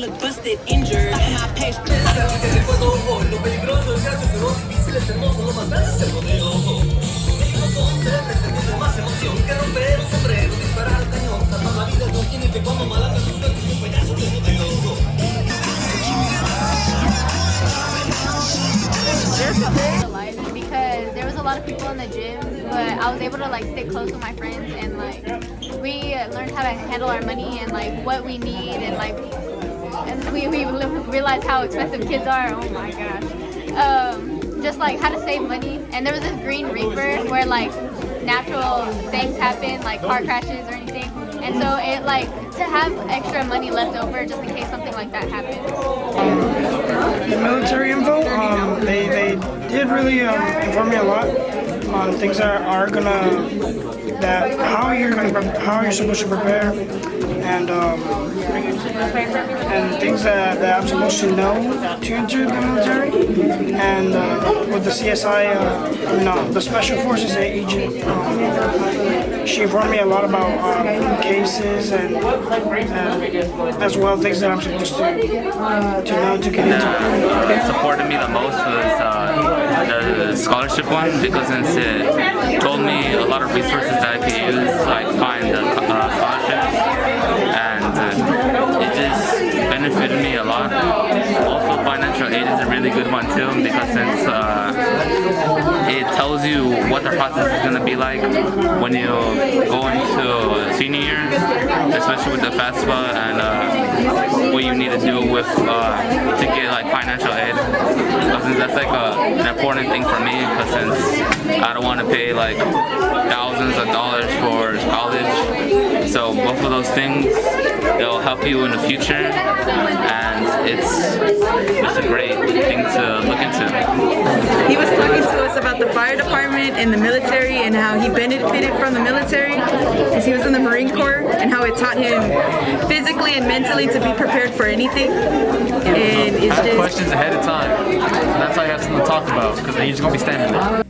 look busted, injured. My page. Because there was a lot of people in the gym, but I was able to like stay close with my friends, and like we learned how to handle our money and like what we need, and like we realized how expensive kids are. Oh my gosh. Just like how to save money. And there was this green reaper where like natural things happen, like car crashes or anything, and so it like to have extra money left over just in case something like that happens. Military info, they did really inform me a lot on things that how you're supposed to prepare, and things that I'm supposed to know to enter the military. And with the CSI, the Special Forces agent, she informed me a lot about cases and as well things that I'm supposed to know to get into. What supported me the most was the scholarship one, because since it told me a lot of resources that I could use, like find scholarships, and it just benefited me a lot. Also, financial aid is a really good one too, because since it tells you what the process is going to be like when you go into senior year, especially with the FAFSA, and what you need to do with to get like financial aid. Since that's like an important thing for me, because since I don't want to pay like thousands of dollars for college, so both of those things, they'll help you in the future, and it's just a great thing to look into. He was talking to us about the fire department and the military, and how he benefited from the military because he was in the Marine Corps, and how it taught him physically and mentally to be prepared for anything. And it's have questions ahead of time. So that's how you have something to talk about, because then you're just gonna be standing there.